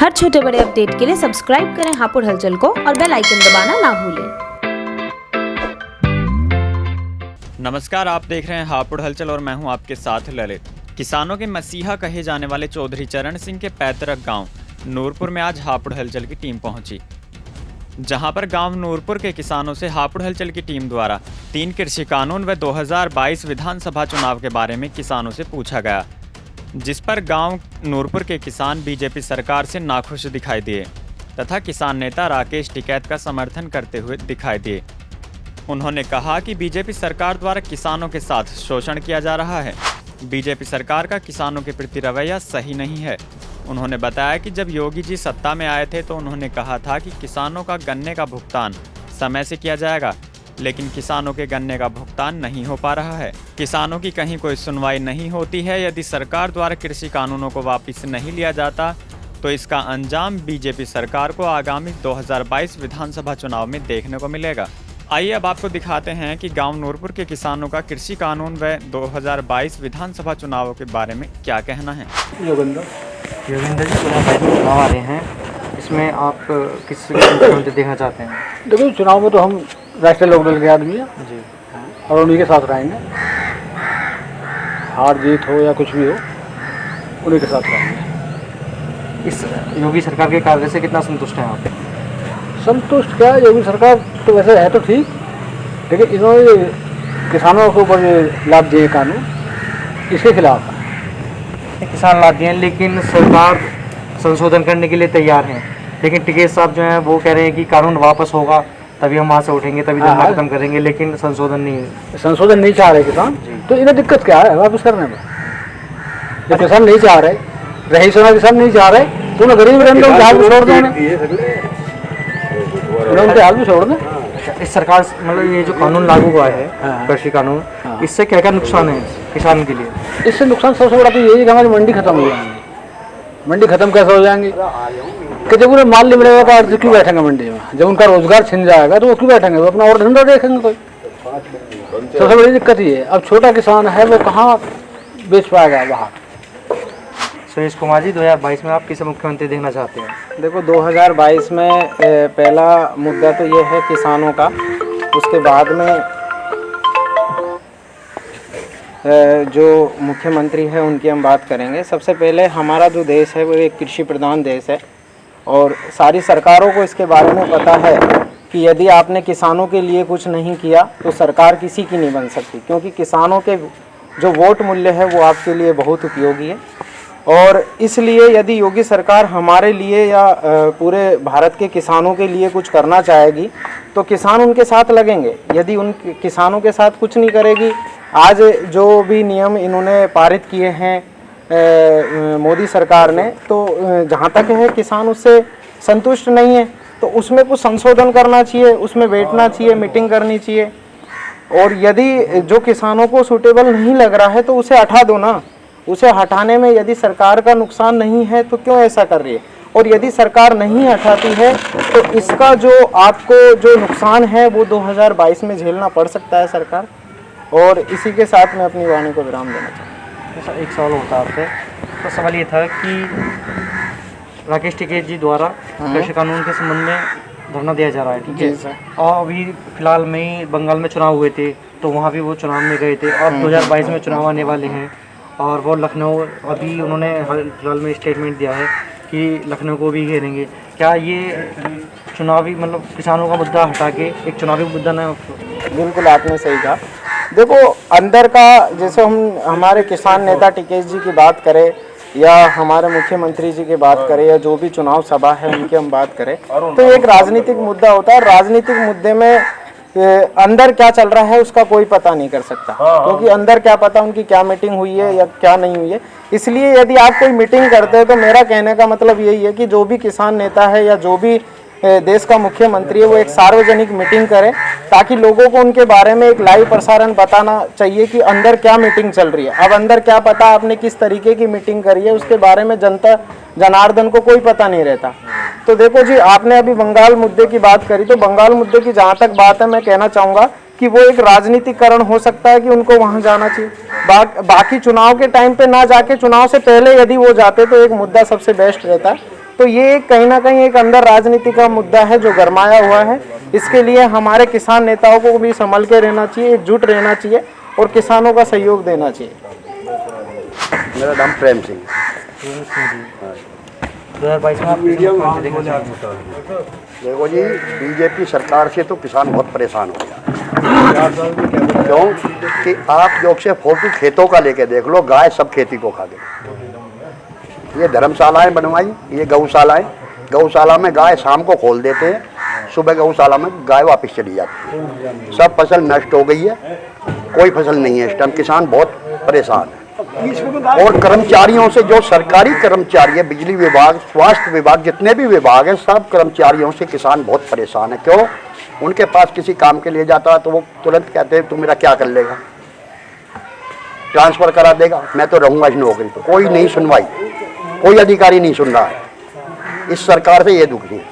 हर छोटे बड़े अपडेट के लिए सब्सक्राइब करें हापुड़ हलचल को और बेल आइकन दबाना ना भूलें। नमस्कार, आप देख रहे हैं हापुड़ हलचल और मैं हूं आपके साथ ललित। किसानों के मसीहा कहे जाने वाले चौधरी चरण सिंह के पैतृक गांव नूरपुर में आज हापुड़ हलचल की टीम पहुंची, जहां पर गांव नूरपुर के किसानों से हापुड़ हलचल की टीम द्वारा 3 कृषि कानून व 2022 विधानसभा चुनाव के बारे में किसानों से पूछा गया, जिस पर गांव नूरपुर के किसान बीजेपी सरकार से नाखुश दिखाई दिए तथा किसान नेता राकेश टिकैत का समर्थन करते हुए दिखाई दिए। उन्होंने कहा कि बीजेपी सरकार द्वारा किसानों के साथ शोषण किया जा रहा है। बीजेपी सरकार का किसानों के प्रति रवैया सही नहीं है। उन्होंने बताया कि जब योगी जी सत्ता में आए थे तो उन्होंने कहा था कि किसानों का गन्ने का भुगतान समय से किया जाएगा, लेकिन किसानों के गन्ने का भुगतान नहीं हो पा रहा है। किसानों की कहीं कोई सुनवाई नहीं होती है। यदि सरकार द्वारा कृषि कानूनों को वापस नहीं लिया जाता तो इसका अंजाम बीजेपी सरकार को आगामी 2022 विधानसभा चुनाव में देखने को मिलेगा। आइए अब आपको दिखाते हैं कि गांव नूरपुर के किसानों का कृषि कानून व 2022 विधानसभा चुनावों के बारे में क्या कहना है। योगेंद्र जी 2022 में चुनाव आ रहे हैं, इसमें आप किस मुख्यमंत्री देखना चाहते हैं? देखो, चुनाव में तो हम राष्ट्रीय लोकदल के आदमी हैं जी, और उन्हीं के साथ रहेंगे। हार जीत हो या कुछ भी हो, उन्हीं के साथ रहेंगे। इस योगी सरकार के कार्य से कितना संतुष्ट हैं आप? संतुष्ट क्या, योगी सरकार तो वैसे है तो ठीक, लेकिन इन्होंने किसानों के ऊपर जो लाभ दिए कानून, इसके खिलाफ है। किसान लाभ दिए, लेकिन सरकार संशोधन करने के लिए तैयार है, लेकिन टिकैत साहब जो हैं वो कह रहे हैं कि कानून वापस होगा तभी हम वहाँ से उठेंगे, तभी धरना खत्म करेंगे, लेकिन संशोधन नहीं चाह रहे किसान। तो इन्हें दिक्कत क्या है वापस करने में? जब किसान नहीं चाह रहे, रही सुना किसान नहीं चाह रहे, तो उन्हें गरीब रहने उनके हाल में छोड़ दें, उनके हाल में छोड़ दें। इस सरकार मतलब ये जो कानून लागू हुआ है, कृषि कानून, इससे क्या क्या नुकसान है किसान के लिए? इससे नुकसान सबसे बड़ा तो यही है कि हमारी मंडी खत्म हो जाएंगी। मंडी खत्म कैसे हो जाएंगी कि जब उन्हें माल नहीं मिलेगा तो आज क्यों बैठेंगे मंडी में? जब उनका रोजगार छिन जाएगा तो वो क्यों बैठेंगे? वो अपना और धंधा देखेंगे कोई। सबसे बड़ी दिक्कत ये है, अब छोटा किसान है वो कहाँ बेच पाएगा बाहर। सुरेश कुमार जी, 2022 में आप किसे मुख्यमंत्री देखना चाहते हैं? देखो, 2022 में पहला मुद्दा तो ये है किसानों का। उसके बाद में जो मुख्यमंत्री है उनकी हम बात करेंगे। सबसे पहले हमारा जो देश है वो एक कृषि प्रधान देश है और सारी सरकारों को इसके बारे में पता है कि यदि आपने किसानों के लिए कुछ नहीं किया तो सरकार किसी की नहीं बन सकती, क्योंकि किसानों के जो वोट मूल्य है वो आपके लिए बहुत उपयोगी है। और इसलिए यदि योगी सरकार हमारे लिए या पूरे भारत के किसानों के लिए कुछ करना चाहेगी तो किसान उनके साथ लगेंगे। यदि उन किसानों के साथ कुछ नहीं करेगी, आज जो भी नियम इन्होंने पारित किए हैं मोदी सरकार ने, तो जहाँ तक है किसान उससे संतुष्ट नहीं है, तो उसमें कुछ संशोधन करना चाहिए, उसमें बैठना चाहिए, मीटिंग करनी चाहिए। और यदि जो किसानों को सूटेबल नहीं लग रहा है तो उसे हटा दो ना। उसे हटाने में यदि सरकार का नुकसान नहीं है तो क्यों ऐसा कर रही है? और यदि सरकार नहीं हटाती है तो इसका जो आपको जो नुकसान है वो 2022 में झेलना पड़ सकता है सरकार। और इसी के साथ मैं अपनी वाणी को विराम देना चाहूँगा। एक सवाल होता है आपसे, तो सवाल ये था कि राकेश टिकैत जी द्वारा कृषि कानून के संबंध में धरना दिया जा रहा है, ठीक है? और अभी फिलहाल में ही बंगाल में चुनाव हुए थे तो वहाँ भी वो चुनाव में गए थे और 2022 में चुनाव आने वाले हैं और वो लखनऊ, अभी उन्होंने फिलहाल में स्टेटमेंट दिया है कि लखनऊ को भी घेरेंगे। क्या ये चुनावी मतलब किसानों का मुद्दा हटा के एक चुनावी मुद्दा ना? बिल्कुल, आपने सही कहा। देखो, अंदर का जैसे हम हमारे किसान नेता टिकैत जी की बात करें या हमारे मुख्यमंत्री जी की बात करें या जो भी चुनाव सभा है उनकी हम बात करें, तो एक राजनीतिक मुद्दा होता है। राजनीतिक मुद्दे में अंदर क्या चल रहा है उसका कोई पता नहीं कर सकता, क्योंकि अंदर क्या पता उनकी क्या मीटिंग हुई है या क्या नहीं हुई है। इसलिए यदि आप कोई मीटिंग करते हैं तो मेरा कहने का मतलब यही है कि जो भी किसान नेता है या जो भी देश का मुख्यमंत्री है वो एक सार्वजनिक मीटिंग करे, ताकि लोगों को उनके बारे में एक लाइव प्रसारण बताना चाहिए कि अंदर क्या मीटिंग चल रही है। अब अंदर क्या पता आपने किस तरीके की मीटिंग करी है उसके बारे में जनता जनार्दन को कोई पता नहीं रहता। तो देखो जी, आपने अभी बंगाल मुद्दे की बात करी, तो बंगाल मुद्दे की जहाँ तक बात है मैं कहना चाहूँगा कि वो एक राजनीतिकरण हो सकता है कि उनको वहाँ जाना चाहिए। बाकी चुनाव के टाइम पे ना जाके चुनाव से पहले यदि वो जाते तो एक मुद्दा सबसे बेस्ट रहता है। तो ये कहीं ना कहीं एक अंदर राजनीति का मुद्दा है जो गरमाया हुआ है। इसके लिए हमारे किसान नेताओं को भी संभल के रहना चाहिए, एकजुट रहना चाहिए और किसानों का सहयोग देना चाहिए। मेरा नाम प्रेम सिंह। 2022 में आप किसे मुख्यमंत्री देखना चाहेंगे? देखो जी, बीजेपी सरकार से तो किसान बहुत परेशान हो गया। क्यों कि आप जो से फोटो खेतों का लेके देख लो, गाय सब खेती को खा गई। ये धर्मशालाएं बनवाई, ये गौशालाएं, गौशाला में गाय शाम को खोल देते हैं, सुबह गौशाला में गाय वापस चली जाती है। सब फसल नष्ट हो गई है, कोई फसल नहीं है इस टाइम। किसान बहुत परेशान है। और कर्मचारियों से, जो सरकारी कर्मचारी है, बिजली विभाग, स्वास्थ्य विभाग, जितने भी विभाग हैं, सब कर्मचारियों से किसान बहुत परेशान है। क्यों? उनके पास किसी काम के लिए जाता है तो वो तुरंत कहते हैं तू मेरा क्या कर लेगा, ट्रांसफर करा देगा, मैं तो रहूंगा इस नौकरी पर। कोई नहीं सुनवाई, कोई अधिकारी नहीं सुन रहा है। इस सरकार से ये दुखी है।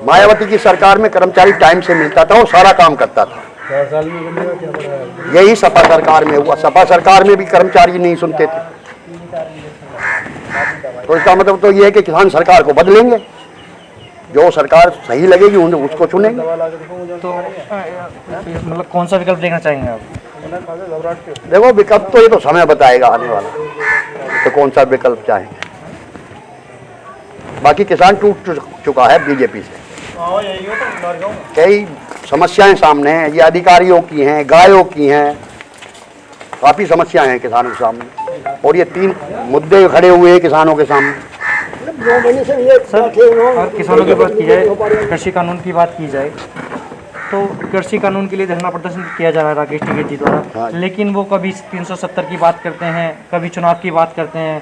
मायावती की सरकार में कर्मचारी टाइम से मिलता था, वो सारा काम करता था। यही सपा सरकार में हुआ। सपा सरकार में भी कर्मचारी नहीं सुनते थे। तो इसका मतलब तो ये है कि किसान सरकार को बदलेंगे, जो सरकार सही लगेगी उसको चुनेंगे। तो मतलब कौन सा विकल्प देखना चाहेंगे आप? देखो, विकल्प तो ये तो समय बताएगा आने वाला, तो कौन सा विकल्प चाहेंगे। बाकी किसान टूट चुका है बीजेपी से। कई समस्याएं सामने हैं, ये अधिकारियों की हैं, गायों की हैं, काफ़ी समस्याएं हैं किसानों के सामने। और ये 3 मुद्दे खड़े हुए हैं किसानों के सामने। अगर किसानों की बात की जाए, कृषि कानून की बात की जाए, तो कृषि कानून के लिए धरना प्रदर्शन किया जा रहा है राकेश टिकैत जी द्वारा, लेकिन वो कभी 370 की बात करते हैं, कभी चुनाव की बात करते हैं।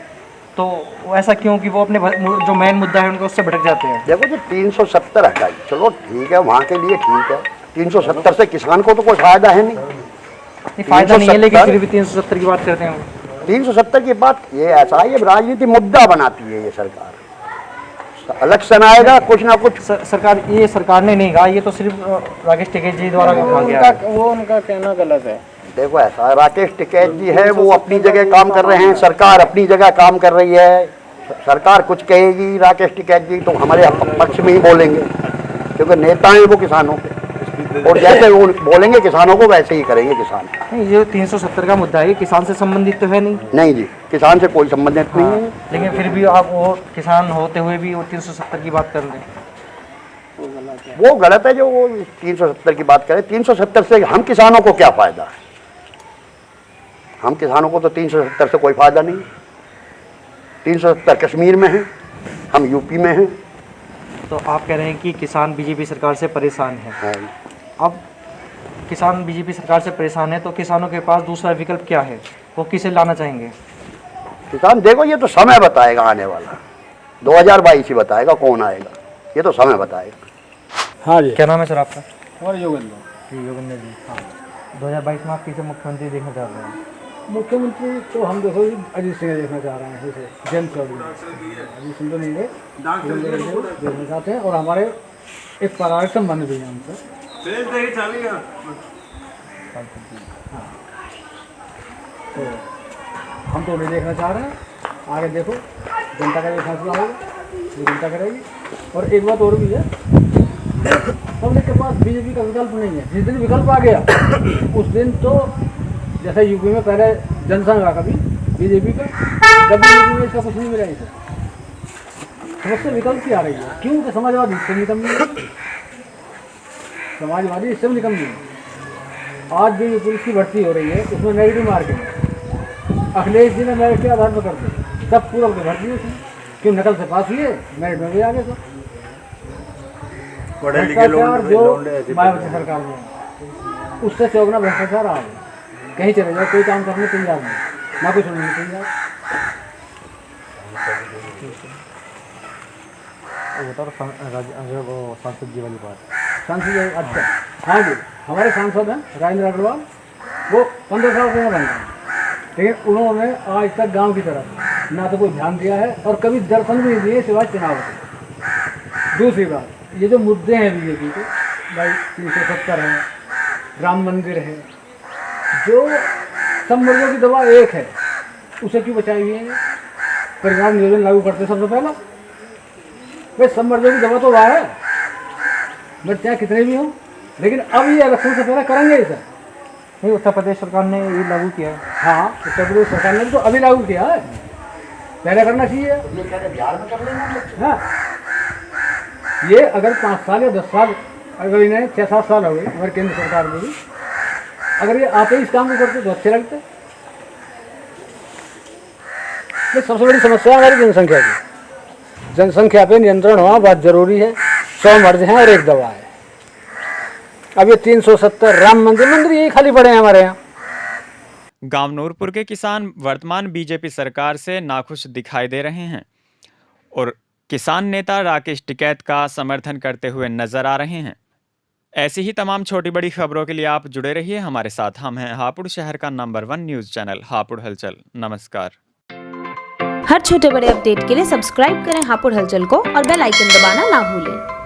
तो ऐसा क्यों कि वो अपने जो मेन मुद्दा है उनको उससे भटक जाते हैं? देखो जी, 370 हटाई, चलो ठीक है, वहाँ के लिए ठीक है। 370 से किसान को तो कोई फायदा है नहीं। फायदा नहीं है, लेकिन फिर भी 370 की बात करते हैं। 370 की बात ये ऐसा है, ये राजनीति मुद्दा बनाती है ये सरकार। इलेक्शन आएगा, कुछ ना कुछ सरकार, ये सरकार ने नहीं कहा, ये तो सिर्फ राकेश टिकैत जी द्वारा कहा गया है। वो उनका कहना गलत है। देखो ऐसा है, राकेश टिकैत जी है, वो अपनी जगह काम कर रहे हैं, सरकार अपनी जगह काम कर रही है। सरकार कुछ कहेगी, राकेश टिकैत जी तो हमारे पक्ष में ही बोलेंगे, क्योंकि नेता हैं वो किसानों के। और जैसे वो बोलेंगे किसानों को, वैसे ही करेंगे किसान। नहीं, ये 370 का मुद्दा है, ये किसान से संबंधित तो है नहीं। नहीं जी, किसान से कोई संबंधित नहीं है। लेकिन फिर भी आप वो किसान होते हुए भी वो 370 की बात कर रहे हैं। वो गलत है जो वो 370 की बात करें। 370 से हम किसानों को क्या फायदा है? हम किसानों को तो 370 से कोई फायदा नहीं। 370 कश्मीर में है, हम यूपी में हैं। तो आप कह रहे हैं कि किसान बीजेपी सरकार से परेशान है। अब किसान बीजेपी सरकार से परेशान है, तो किसानों के पास दूसरा विकल्प क्या है? वो किसे लाना चाहेंगे? किसान देखो, ये तो समय बताएगा आने वाला। 2022 ही बताएगा कौन आएगा, ये तो समय बताएगा। हाँ जी। क्या नाम है सर आपका? हमारे योगेंद्र। योगेंद्र जी। हाँ, 2022 में आप किसे मुख्यमंत्री देखना चाह रहे हैं? मुख्यमंत्री तो हम देखो अजीत सिंह देखना चाह रहे हैं, जैसे जेम्स अजीत सिंह तो नहीं है, देखना चाहते हैं। और हमारे एक पारिवारिक संबंध भी है उनसे। हाँ। तो हम तो उन्हें देखना चाह रहे हैं। आगे देखो जनता का ये फैसला होगा, ये जनता करेगी। और एक बात और भी है, पब्लिक के पास बीजेपी का विकल्प नहीं है। जिस दिन विकल्प आ गया उस दिन तो जैसे यूपी में पहले जनसंघ रहा कभी बीजेपी का, कभी यूपी में इसका कुछ नहीं मिला। इसे समस्या विकल्प की आ रही है, क्यों? कि समाजवादी इससे निकम नहीं है, समाजवादी इससे निकम नहीं है। आज भी पुलिस की भर्ती हो रही है, उसमें नेगेटिव मार्किंग अखिलेश जी ने मेरिट के आधार पर कर दी, सब पूरा भर्ती उसमें क्यों? नकल से पास हुए, मेरिट में भी आगे। तो भ्रष्टाचार जो मायावती सरकार में, उससे चौगुना भ्रष्टाचार आ गया। कहीं चले जाओ, कोई काम करने तैयार नहीं, ना कुछ सुनने तैयार। वो सांसद जी वाली बात, सांसद जी, अच्छा हाँ जी, हमारे सांसद हैं राजेंद्र अग्रवाल, वो 15 साल से बन रहे हैं, लेकिन उन्होंने आज तक गांव की तरफ ना तो कोई ध्यान दिया है और कभी दर्शन भी नहीं दिए सिवाय चुनाव के। दूसरी बात, ये जो मुद्दे हैं बीजेपी के, भाई 370 है, राम मंदिर है, जो सब मुर्गों की दवा एक है, उसे क्यों बचाई हुई है? परिवार नियोजन लागू करते सबसे पहला, भाई सब मर्जों की दवा तो वहाँ है, बट चाहे कितने भी हों, लेकिन अब ये इलेक्शन से पहले करेंगे ये सर। नहीं, उत्तर प्रदेश सरकार ने ये लागू किया है। हाँ, उत्तर प्रदेश सरकार ने तो अभी लागू किया है, पहले करना चाहिए। हाँ, ये अगर 5 साल या 10 साल, अगर इन्हें 6-7 साल हो गए हमारे केंद्र सरकार में भी, अगर ये आते ही इस काम को करते तो अच्छे लगते। ये सबसे बड़ी समस्या हमारी जनसंख्या की, जनसंख्या पे नियंत्रण होना बहुत जरूरी है। 100 मर्ज हैं और 1 दवा है। अब ये 370 राम मंदिर यही खाली पड़े हैं हमारे यहाँ। गांव नूरपुर के किसान वर्तमान बीजेपी सरकार से नाखुश दिखाई दे रहे हैं और किसान नेता राकेश टिकैत का समर्थन करते हुए नजर आ रहे हैं। ऐसी ही तमाम छोटी बड़ी खबरों के लिए आप जुड़े रहिए हमारे साथ। हम हैं हापुड़ शहर का नंबर 1 न्यूज़ चैनल हापुड़ हलचल। नमस्कार। हर छोटे बड़े अपडेट के लिए सब्सक्राइब करें हापुड़ हलचल को और बेल आइकन दबाना ना भूलें।